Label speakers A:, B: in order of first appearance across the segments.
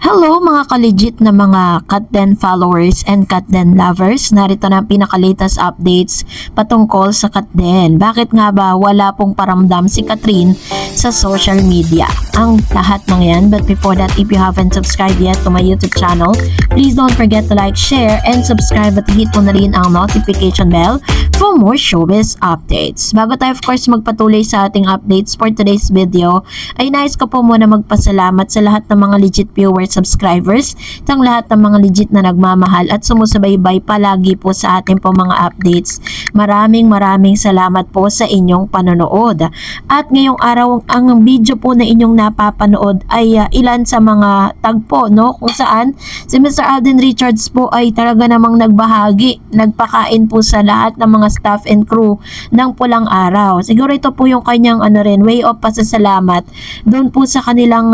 A: Hello mga ka-legit na mga Katden followers and Katden lovers. Narito na ang pinaka-latest updates patungkol sa Katden. Bakit nga ba wala pong paramdam si Catherine sa social media? Ang lahat ng yan. But before that, if you haven't subscribed yet to my YouTube channel, please don't forget to like, share, and subscribe at hit mo na rin ang notification bell for more showbiz updates. Bago tayo of course magpatuloy sa ating updates for today's video, ay nais ko po muna magpasalamat sa lahat ng mga legit viewers, subscribers, tang lahat ng mga legit na nagmamahal at sumusubaybay palagi po sa ating po mga updates. Maraming salamat po sa inyong panonood. At ngayong araw, ang video po na inyong napapanood ay ilan sa mga tagpo, no? Kung saan si Mr. Alden Richards po ay talaga namang nagbahagi, nagpakain po sa lahat ng mga staff and crew ng Pulang Araw. Siguro ito po yung kanyang way of pasasalamat doon po sa kanilang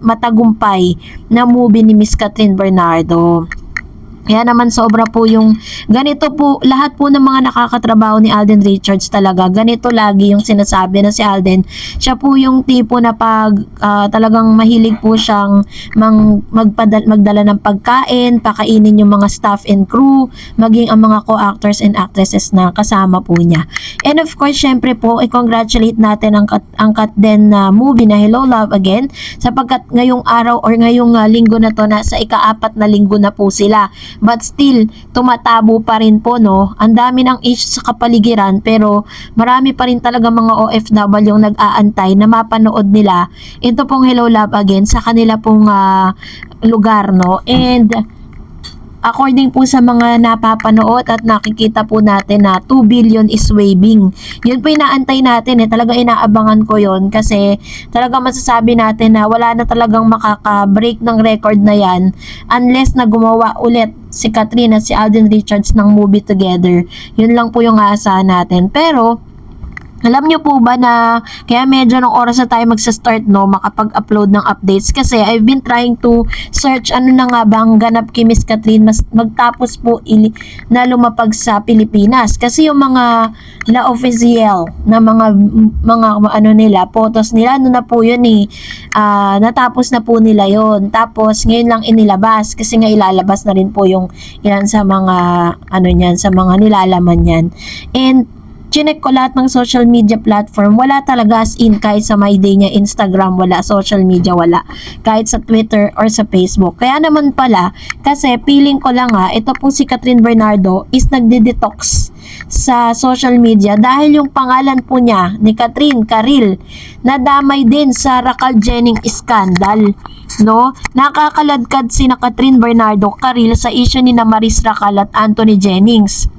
A: matagumpay na movie ni Miss Catherine Bernardo. Kaya naman sobra po yung ganito po, lahat po ng mga nakakatrabaho ni Alden Richards talaga, ganito lagi yung sinasabi na si Alden. Siya po yung tipo na pag talagang mahilig po siyang magdala ng pagkain, pakainin yung mga staff and crew, maging ang mga co-actors and actresses na kasama po niya. And of course, syempre po, i-congratulate natin ang Katden na movie na Hello Love Again, sapagkat ngayong araw or ngayong linggo na to, nasa ika-4 na linggo na po sila. But still, tumatabo pa rin po, no? Ang dami ng issues sa kapaligiran, pero marami pa rin talaga mga OFW yung nag-aantay na mapanood nila ito pong Hello Love Again sa kanila pong lugar, no? And according po sa mga napapanood at nakikita po natin na 2 billion is waving. Yun po inaantay natin talaga inaabangan ko yun kasi talaga masasabi natin na wala na talagang makaka-break ng record na yan unless na gumawa ulit si Catherine at si Alden Richards ng movie together. Yun lang po yung aasahan natin. Pero alam nyo po ba na kaya medyo ng oras na tayo magsa-start, no, makapag-upload ng updates kasi I've been trying to search ano na nga bang ganap kay Miss Catherine magtapos po na lumapag sa Pilipinas. Kasi yung mga la official na mga nila, photos nila, ano na po yun natapos na po nila yon. Tapos ngayon lang inilabas kasi nga ilalabas na rin po yung ilan sa mga sa mga nilalaman yan. And chinek ko lahat ng social media platform, wala talaga as in kahit sa My Day niya, Instagram, wala, social media, wala. Kahit sa Twitter or sa Facebook. Kaya naman pala, kasi feeling ko lang ito pong si Catherine Bernardo is nagde-detox sa social media dahil yung pangalan po niya ni Catherine Karil nadamay din sa Racal Jennings scandal, no? Nakakaladkad si na Catherine Bernardo Karil sa issue ni na Maris Racal at Anthony Jennings.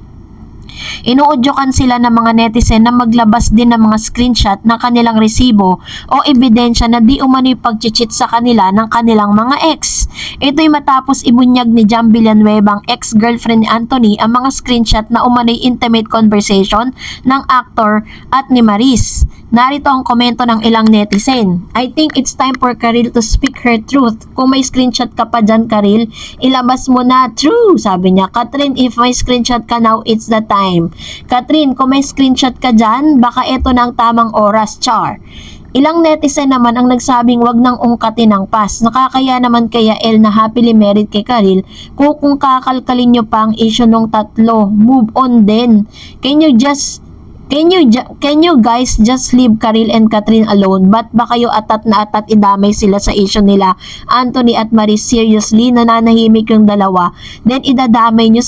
A: Inuudyokan sila ng mga netizen na maglabas din ng mga screenshot ng kanilang resibo o ebidensya na di umano'y pagchichit sa kanila ng kanilang mga ex. Ito'y matapos ibunyag ni Jam Villanueva, ang ex-girlfriend ni Anthony, ang mga screenshot na umano'y intimate conversation ng actor at ni Maris. Narito ang komento ng ilang netizen. I think it's time for Karil to speak her truth. Kung may screenshot ka pa dyan, Karil, ilabas mo na. True, sabi niya. Catherine, if may screenshot ka now, it's the time. Catherine, kung may screenshot ka dyan, baka ito na ang tamang oras, char. Ilang netizen naman ang nagsabing wag nang ungkatin ng past. Nakakaya naman kaya El na happily married kay Karil kung kakalkalin nyo pa ang issue nung tatlo. Move on din. Can you guys just leave Karil and Catherine alone? Ba't ba kayo atat na atat idamay sila sa issue nila Anthony at Maris? Seriously, nananahimik yung dalawa. Then idadamay nyo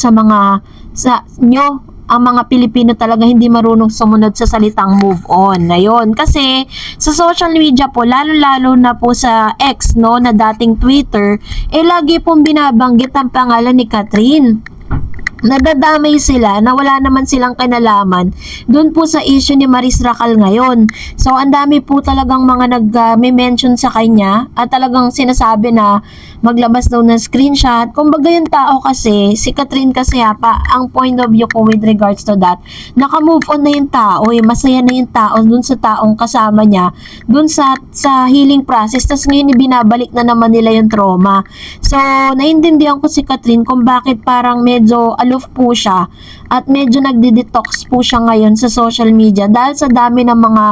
A: ang mga Pilipino talaga hindi marunong sumunod sa salitang move on. Ayun, kasi sa social media po, lalo-lalo na po sa X, no, na dating Twitter, lagi pong binabanggit ang pangalan ni Catherine. Nadadamay sila na wala naman silang kinalaman doon po sa issue ni Maris Racal ngayon. So, ang dami po talagang mga nag-mention sa kanya at talagang sinasabi na maglabas daw ng screenshot. Kumbaga yung tao kasi, si Catherine kasi ang point of view ko with regards to that, naka-move on na yung tao, masaya na yung tao doon sa taong kasama niya, doon sa healing process, tas ngayon binabalik na naman nila yung trauma. So, naiintindihan ko si Catherine kung bakit parang medyo aloof po siya at medyo nagde-detox po siya ngayon sa social media dahil sa dami ng mga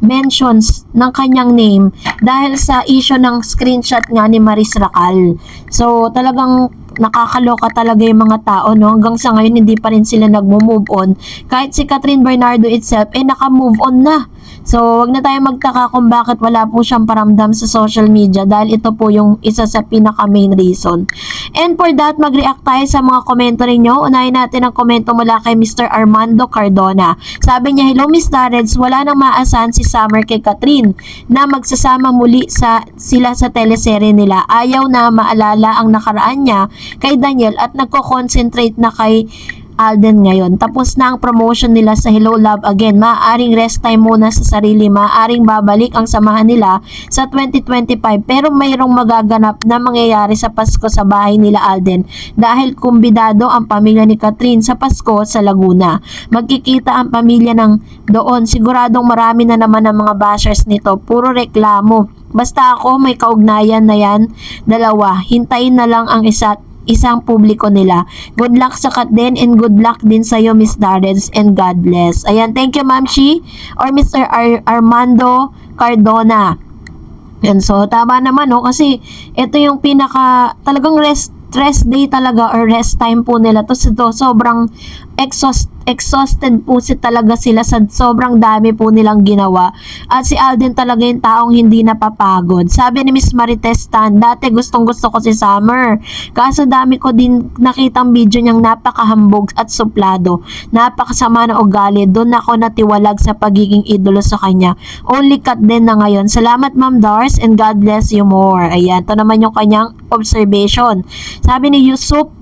A: mentions ng kanyang name dahil sa issue ng screenshot nga ni Maris Racal. So talagang nakakaloka talaga yung mga tao, no? Hanggang sa ngayon hindi pa rin sila nagmo-move on. Kahit si Catherine Bernardo itself naka-move on na. So, wag na tayo magtaka kung bakit wala po siyang paramdam sa social media dahil ito po yung isa sa pinaka main reason. And for that, mag-react tayo sa mga komento ninyo. Unahin natin ang komento mula kay Mr. Armando Cardona. Sabi niya, "Hello Miss Darreds, wala nang maasahan si Summer kay Catherine na magsasama muli sila sa teleserye nila. Ayaw na maalala ang nakaraan niya kay Daniel at nagko-concentrate na kay Alden ngayon. Tapos na ang promotion nila sa Hello Love Again. Maaaring rest time muna sa sarili. Maaaring babalik ang samahan nila sa 2025. Pero mayroong magaganap na mangyayari sa Pasko sa bahay nila Alden dahil kumbidado ang pamilya ni Catherine sa Pasko sa Laguna. Magkikita ang pamilya ng doon. Siguradong marami na naman ang mga bashers nito. Puro reklamo. Basta ako may kaugnayan na yan. Dalawa. Hintayin na lang ang isang publiko nila. Good luck sa Katden and good luck din sa iyo Miss Darreds and God bless." Ayan, thank you Ma'am Shi or Mr. Armando Cardona. Yan, so tama naman, no, kasi ito yung pinaka talagang rest day talaga or rest time po nila to. Sobrang exhausted po talaga sila sa sobrang dami po nilang ginawa. At si Alden talaga yung taong hindi napapagod. Sabi ni Miss Marites Tan, "Dati gustong gusto ko si Summer. Kaso dami ko din nakitang video niyang napakahambog at suplado. Napakasama na ugali. Doon ako natiwalag sa pagiging idolo sa kanya. Only cut din na ngayon. Salamat Ma'am Dars and God bless you more." Ayan, ito naman yung kanyang observation. Sabi ni Yusuf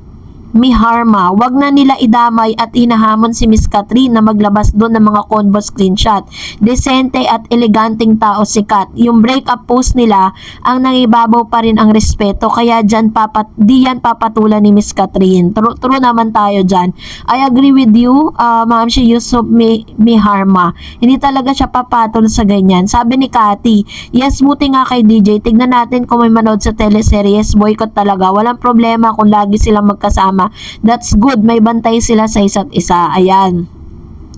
A: Miharma, "Wag na nila idamay at inahamon si Miss Catherine na maglabas doon ng mga convo screenshot. Desente at eleganteng tao si Kat. Yung breakup post nila, ang nangibabaw pa rin ang respeto, kaya di yan papatulan ni Miss Catherine." True naman tayo dyan. I agree with you, Ma'am si Yusuf Miharma. Hindi talaga siya papatol sa ganyan. Sabi ni Cathy, "Yes, buti nga kay DJ. Tignan natin kung may manood sa teleseries. Boycott talaga. Walang problema kung lagi silang magkasama. That's good, may bantay sila sa isa't isa." Ayan.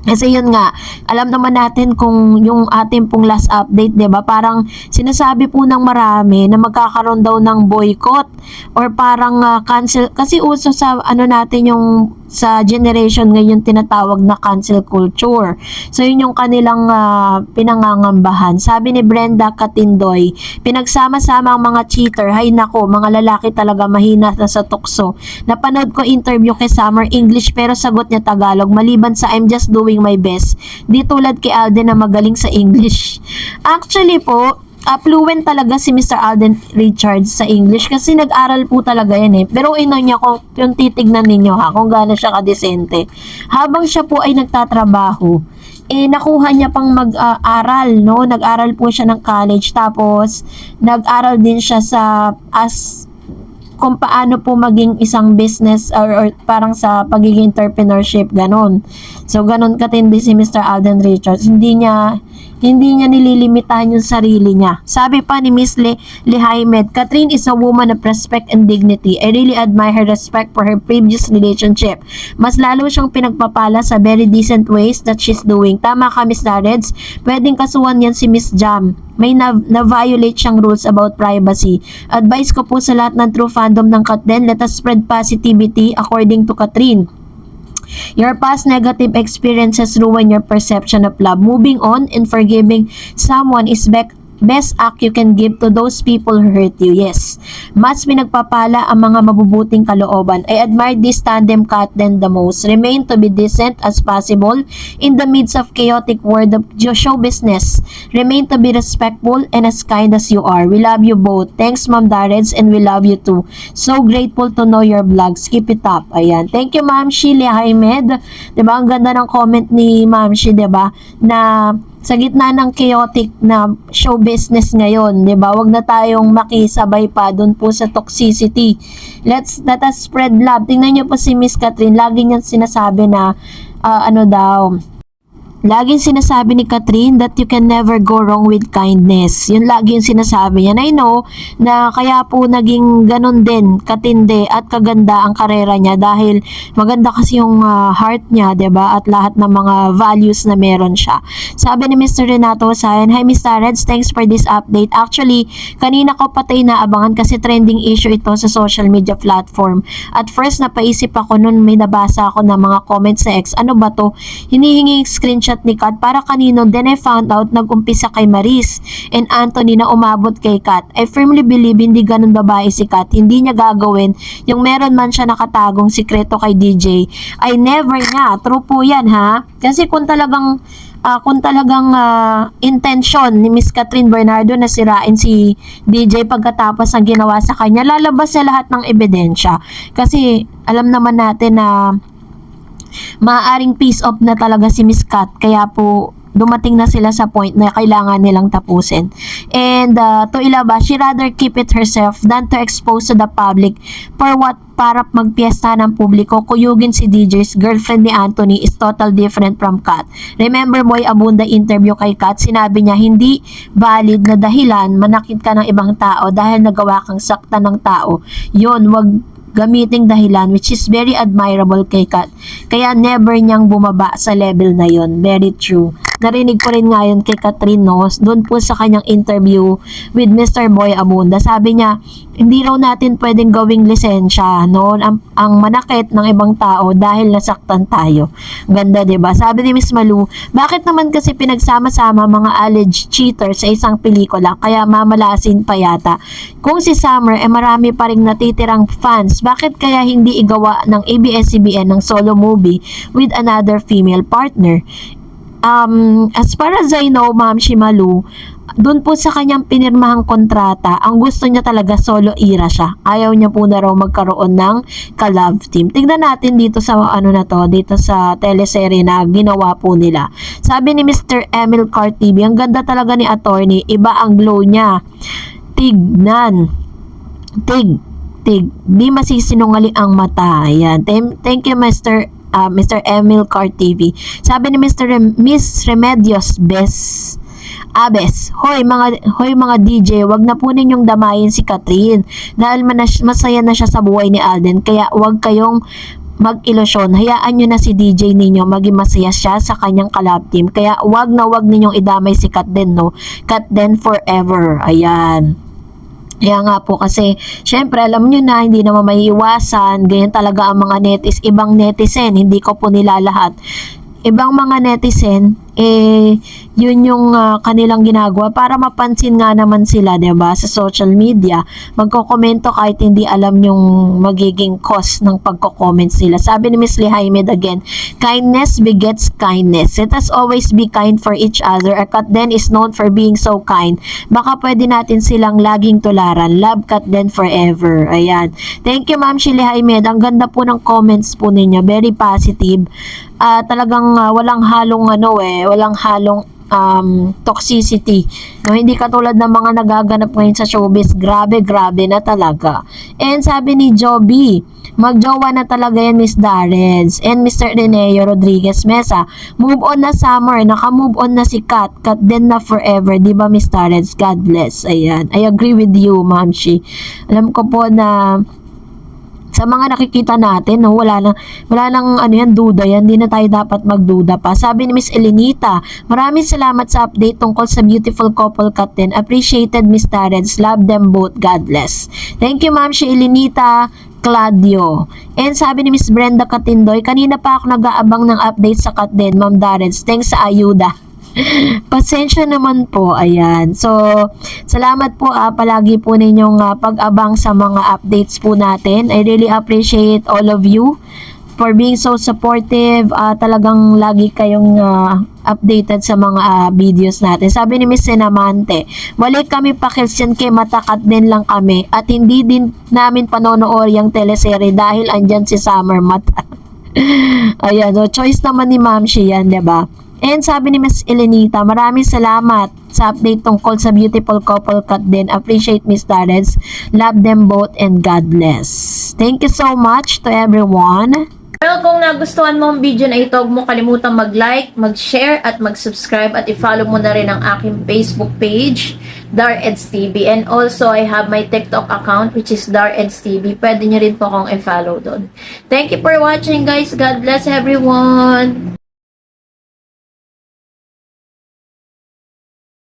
A: Kasi yun nga, alam naman natin kung yung ating pong last update, 'di ba? Parang sinasabi po ng marami na magkakaroon daw ng boycott or parang cancel, kasi uso sa natin yung sa generation ngayon tinatawag na cancel culture. So yun yung kanilang pinangangambahan. Sabi ni Brenda Katindoy, "Pinagsama-sama ang mga cheater. Hay nako, mga lalaki talaga mahina na sa tukso. Napanood ko interview kay Summer, English pero sagot niya Tagalog. Maliban sa I'm just doing my best. Di tulad kay Alden na magaling sa English." Actually po, fluent talaga si Mr. Alden Richards sa English kasi nag-aral po talaga yan eh. Pero ino niya kung yung titignan ninyo kung gaano siya kadesente. Habang siya po ay nagtatrabaho, nakuha niya pang mag-aral, no? Nag-aral po siya ng college, tapos nag-aral din siya kung paano po maging isang business or parang sa pagiging entrepreneurship, ganon. So, ganon katindi si Mr. Alden Richards. Hindi niya nililimitahan yung sarili niya. Sabi pa ni Miss Lehaimed, "Catherine is a woman of respect and dignity. I really admire her respect for her previous relationship. Mas lalo siyang pinagpapala sa very decent ways that she's doing." Tama ka Miss Darreds, pwedeng kasuhan yan si Miss Jam. May na-violate siyang rules about privacy. Advice ko po sa lahat ng true fandom ng Katden, let us spread positivity according to Catherine. Your past negative experiences ruin your perception of love. Moving on and forgiving someone is best act you can give to those people who hurt you. Yes, mas pinagpapala ang mga mabubuting kalooban. I admire this tandem Katden the most. Remain to be decent as possible in the midst of chaotic world of show business. Remain to be respectful and as kind as you are. We love you both. Thanks Ma'am Darreds and we love you too. So grateful to know your vlogs. Keep it up. Ayan. Thank you Ma'am Sheila Haimed. Diba ang ganda ng comment ni Ma'am Shi, diba? Na sa gitna ng chaotic na show business ngayon, 'di ba? Wag na tayong makisabay pa doon po sa toxicity. Let us spread love. Tingnan niyo po si Miss Catherine, lagi niyang sinasabi na Laging sinasabi ni Catherine that you can never go wrong with kindness. Yun lagi yung sinasabi niya. And I know na kaya po naging ganun din, katindi at kaganda ang karera niya dahil maganda kasi yung heart niya, 'di ba? At lahat ng mga values na meron siya. Sabi ni Mr. Renato Sayan, "Hi Mr. Reds, thanks for this update. Actually, kanina ko patay naabangan kasi trending issue ito sa social media platform. At first napaisip ako noon may nabasa ako ng mga comments sa X. Ano ba to? Hinihingi screenshot ni Kat para kanino, then I found out nag-umpisa kay Maris and Anthony na umabot kay Kat. I firmly believe hindi ganun babae si Kat. Hindi niya gagawin yung meron man siya nakatagong sikreto kay DJ. I never nga. True po yan ha. Kasi kung talagang intention ni Miss Catherine Bernardo na sirain si DJ pagkatapos ng ginawa sa kanya, lalabas sa lahat ng ebidensya. Kasi alam naman natin na maaaring piece off na talaga si Miss Kat, kaya po dumating na sila sa point na kailangan nilang tapusin. And to ilabas, she rather keep it herself than to expose to the public for what, para magpiesta ng publiko. Kuyugin si DJ's girlfriend ni Anthony is total different from Kat. Remember mo yung Abunda interview kay Kat, sinabi niya hindi valid na dahilan manakit ka ng ibang tao dahil nagawa kang sakta ng tao. Yun, wag gamiting dahilan, which is very admirable kay Kat. Kaya never niyang bumaba sa level na yon. Very true. Narinig ko rin ngayon kay Catherine, no? Doon po sa kanyang interview with Mr. Boy Abunda. Sabi niya, hindi raw natin pwedeng gawing lisensya, no? Ang manakit ng ibang tao dahil nasaktan tayo. Ganda, 'di ba? Sabi ni Miss Malu, bakit naman kasi pinagsama-sama mga alleged cheaters sa isang pelikula kaya mamalasin pa yata? Kung si Summer marami pa ring natitirang fans, bakit kaya hindi igawa ng ABS-CBN ng solo movie with another female partner? As far as I know, Ma'am Shimalu, doon po sa kanyang pinirmahang kontrata, ang gusto niya talaga solo era siya. Ayaw niya po na raw magkaroon ng ka-love team. Tignan natin dito sa dito sa teleserye na ginawa po nila. Sabi ni Mr. Emil Cartibi, ang ganda talaga ni attorney, iba ang glow niya. Tignan. Di masisinungaling ang mata. Ayan. Thank you, Mr. Emil Car TV. Sabi ni Miss Remedios Abes, hoy mga DJ, wag na po ninyong damayin si Catherine dahil masaya na siya sa buhay ni Alden, kaya wag kayong mag-ilusyon. Hayaan nyo na si DJ ninyo maging masaya siya sa kanyang collab team. Kaya wag ninyong idamay si Kat Den, no? Kat Den forever. Ayan. Kaya nga po kasi, syempre alam nyo na, hindi naman maiiwasan, ganyan talaga ang mga ibang netizen, hindi ko po nilalahat. Ibang mga netizen, yun yung kanilang ginagawa para mapansin nga naman sila, 'di ba, sa social media. Magko-komento kahit hindi alam yung magiging cause ng pagko-comment sila. Sabi ni Miss Lihaimid again, kindness begets kindness. Let us always be kind for each other. Kat Den is known for being so kind. Baka pwede natin silang laging tularan. Love Kat Den forever. Ayan. Thank you, Ma'am Shili Lihaimid. Ang ganda po ng comments po ninyo. Very positive. Talagang walang halong walang halong toxicity. No, hindi katulad ng mga nagaganap ngayon sa showbiz. Grabe na talaga. And sabi ni Joby, magjowa na talaga yan Miss Darrens and Mr. Reneo Rodriguez Mesa. Move on na Summer, naka-move on na si Kat Den na forever, di ba Miss Darrens? God bless. Ayan. I agree with you, Ma'am Shi. Alam ko po na sa mga nakikita natin, no, wala nang duda yan, hindi na tayo dapat magduda pa. Sabi ni Miss Elenita, maraming salamat sa update tungkol sa beautiful couple Kat Den. Appreciated Miss Darrens, love them both, God bless. Thank you, Ma'am si Elenita Claudio. And sabi ni Miss Brenda Katindoy, kanina pa ako nag-aabang ng update sa Kat Den, Ma'am Darrens, thanks sa ayuda. Pasensya naman po, ayan. So, salamat po palagi po ninyong pag-abang sa mga updates po natin. I really appreciate all of you for being so supportive. Talagang lagi kayong updated sa mga videos natin. Sabi ni Miss Senamante, balik kami pakilsyan kay matakat din lang kami at hindi din namin panonood yung teleserye dahil andyan si Summer Mata. Ayan, so choice naman ni Ma'am Shi yan, diba? And sabi ni Miss Elenita, maraming salamat sa update tungkol sa beautiful couple Kat Den. Appreciate Miss Darrens. Love them both and God bless. Thank you so much to everyone. Well, kung nagustuhan mo ang video na ito, huwag mo kalimutan mag-like, mag-share, at mag-subscribe, at i-follow mo na rin ang aking Facebook page, Dareds TV. And also, I have my TikTok account, which is Dareds TV. Pwede nyo rin po akong i-follow doon. Thank you for watching, guys. God bless everyone!